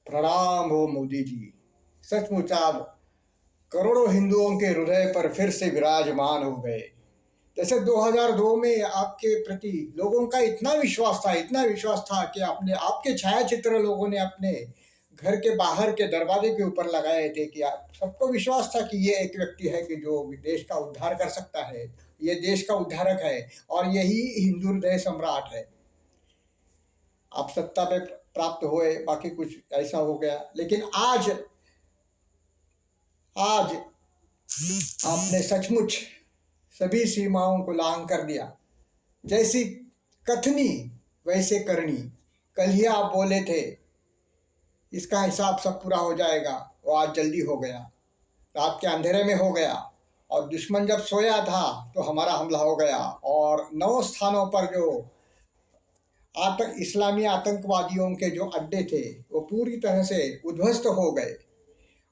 प्रणाम हो मोदी जी। सचमुच आप करोड़ों हिंदुओं के हृदय पर फिर से विराजमान हो गए। जैसे 2002 में आपके प्रति लोगों का इतना विश्वास था कि आपने आपके छायाचित्र लोगों ने अपने घर के बाहर के दरवाजे के ऊपर लगाए थे कि आप सबको विश्वास था कि ये एक व्यक्ति है कि जो देश का उद्धार कर सकता है। ये देश का उद्धारक है और यही हिंदू हृदय सम्राट है। आप सत्ता पे प्राप्त हुए, बाकी कुछ ऐसा हो गया, लेकिन आज आज आपने सचमुच सभी सीमाओं को लांघ कर दिया। जैसी कथनी वैसे करनी। कल ही आप बोले थे इसका हिसाब सब पूरा हो जाएगा, वो आज जल्दी हो गया। रात के अंधेरे में हो गया और दुश्मन जब सोया था तो हमारा हमला हो गया और 9 स्थानों पर जो इस्लामी आतंकवादियों के जो अड्डे थे वो पूरी तरह से उद्ध्वस्त हो गए।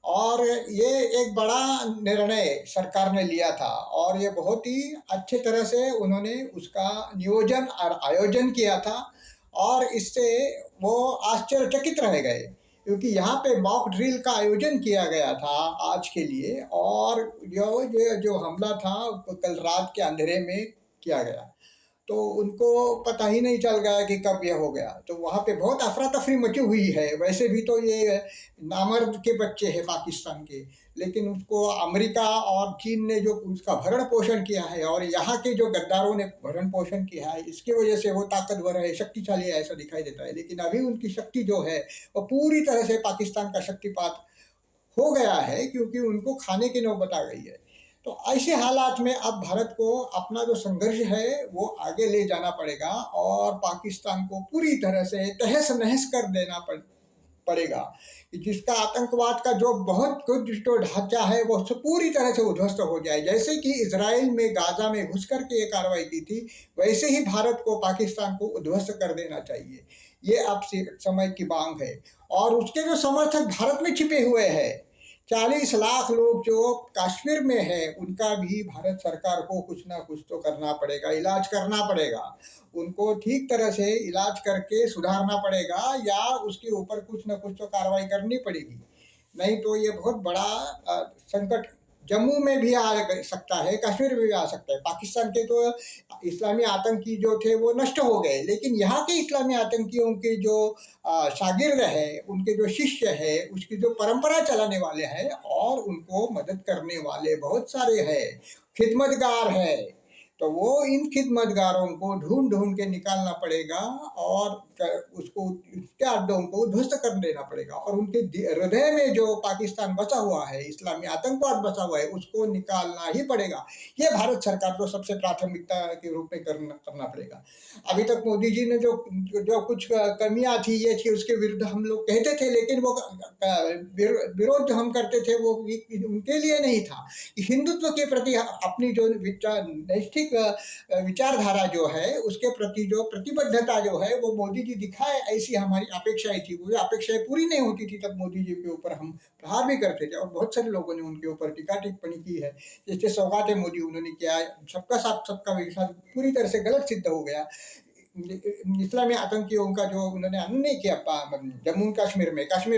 और ये एक बड़ा निर्णय सरकार ने लिया था और ये बहुत ही अच्छे तरह से उन्होंने उसका नियोजन और आयोजन किया था। और इससे वो आश्चर्यचकित रह गए क्योंकि यहाँ पे मॉक ड्रिल का आयोजन किया गया था आज के लिए, और जो हमला था वो कल रात के अंधेरे में किया गया। तो उनको पता ही नहीं चल गया कि कब यह हो गया। तो वहाँ पे बहुत अफरा तफरी मची हुई है। वैसे भी तो ये नामर्द के बच्चे हैं पाकिस्तान के, लेकिन उसको अमेरिका और चीन ने जो उसका भरण पोषण किया है और यहाँ के जो गद्दारों ने भरण पोषण किया है, इसकी वजह से वो ताकतवर है, शक्तिशाली है, ऐसा दिखाई देता है। लेकिन अभी उनकी शक्ति जो है वो पूरी तरह से पाकिस्तान का शक्तिपात हो गया है क्योंकि उनको खाने की नौबत आ गई है। तो ऐसे हालात में अब भारत को अपना जो संघर्ष है वो आगे ले जाना पड़ेगा और पाकिस्तान को पूरी तरह से तहस नहस कर देना पड़ेगा। जिसका आतंकवाद का जो बहुत कुछ जो ढांचा है वो पूरी तरह से उध्वस्त हो जाए। जैसे कि इजराइल में गाजा में घुस करके ये कार्रवाई की थी, वैसे ही भारत को पाकिस्तान को उध्वस्त कर देना चाहिए। ये अब समय की मांग है। और उसके जो समर्थक भारत में छिपे हुए हैं, 40 लाख लोग जो कश्मीर में है, उनका भी भारत सरकार को कुछ ना कुछ तो करना पड़ेगा, इलाज करना पड़ेगा। उनको ठीक तरह से इलाज करके सुधारना पड़ेगा या उसके ऊपर कुछ ना कुछ तो कार्रवाई करनी पड़ेगी। नहीं तो ये बहुत बड़ा संकट जम्मू में भी आ सकता है, कश्मीर में भी आ सकता है। पाकिस्तान के तो इस्लामी आतंकी जो थे वो नष्ट हो गए, लेकिन यहाँ के इस्लामी आतंकियों के जो शागिर्द है, उनके जो शिष्य है, उसकी जो परंपरा चलाने वाले हैं और उनको मदद करने वाले बहुत सारे हैं, खिदमतगार है। तो वो इन खिदमतगारों को ढूंढ ढूंढ के निकालना पड़ेगा और उसको उसके अड्डों को ध्वस्त कर देना पड़ेगा। और उनके हृदय में जो पाकिस्तान बचा हुआ है, इस्लामी आतंकवाद बचा हुआ है, उसको निकालना ही पड़ेगा। ये भारत सरकार को सबसे प्राथमिकता के रूप में करना पड़ेगा। अभी तक मोदी जी ने जो जो कुछ कमियां थी ये थी, उसके विरुद्ध हम लोग कहते थे, लेकिन वो विरोध जो हम करते थे वो उनके लिए नहीं था। हिंदुत्व के प्रति अपनी जो नैष्ठिक विचारधारा जो है उसके प्रति जो प्रतिबद्धता जो है वो मोदी जी दिखाए, ऐसी हमारी अपेक्षाएं थी। वो अपेक्षाएं पूरी नहीं होती थी तब मोदी जी के ऊपर हम प्रहार भी करते थे और बहुत सारे लोगों ने उनके ऊपर टीका टिप्पणी की है। जैसे सौगात मोदी उन्होंने किया, सबका साथ सबका विकास पूरी तरह से गलत सिद्ध हो गया। इस्लामी आतंकियों का जो उन्होंने अन्य किया जम्मू कश्मीर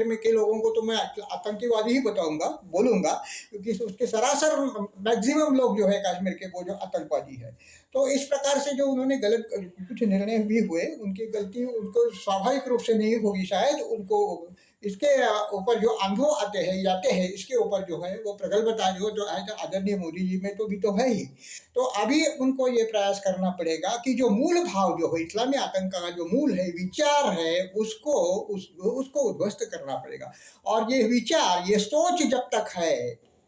में के लोगों को तो मैं आतंकवादी ही बोलूंगा, क्योंकि उसके सरासर मैक्सिमम लोग जो है कश्मीर के वो जो आतंकवादी है। तो इस प्रकार से जो उन्होंने गलत कुछ निर्णय भी हुए, उनकी गलती उनको स्वाभाविक रूप से नहीं होगी शायद, उनको इसके ऊपर जो अनुभव जाते हैं, इसके ऊपर जो है वो प्रगल्भता जो है आदरणीय मोदी जी में तो भी तो है ही। तो अभी उनको ये प्रयास करना पड़ेगा कि जो मूल भाव जो है इस्लामी आतंक का जो मूल है, विचार है, उसको उध्वस्त करना पड़ेगा। और ये विचार, ये सोच जब तक है,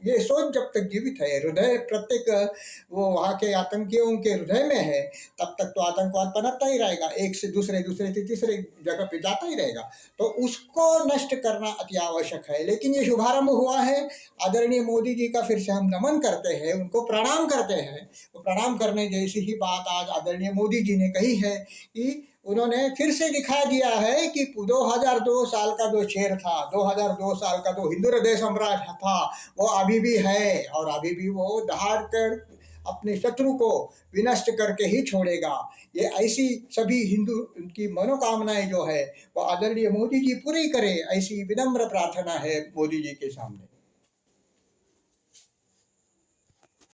ये सोच जब तक जीवित है, हृदय प्रत्येक वो वहाँ के आतंकियों के हृदय में है, तब तक तो आतंकवाद पनपता ही रहेगा, एक से दूसरे से तीसरे जगह पे जाता ही रहेगा। तो उसको नष्ट करना अति आवश्यक है। लेकिन ये शुभारंभ हुआ है, आदरणीय मोदी जी का फिर से हम नमन करते हैं, उनको प्रणाम करते हैं। तो प्रणाम करने जैसी ही बात आज आदरणीय मोदी जी ने कही है कि उन्होंने फिर से दिखा दिया है कि 2002 साल का जो शेर था, 2002 साल का जो हिंदू हृदय सम्राट था, वो अभी भी है और अभी भी वो दहाड़ कर अपने शत्रु को विनष्ट करके ही छोड़ेगा। ये ऐसी सभी हिंदू की मनोकामनाएं जो है वो आदरणीय मोदी जी पूरी करें, ऐसी विनम्र प्रार्थना है मोदी जी के सामने।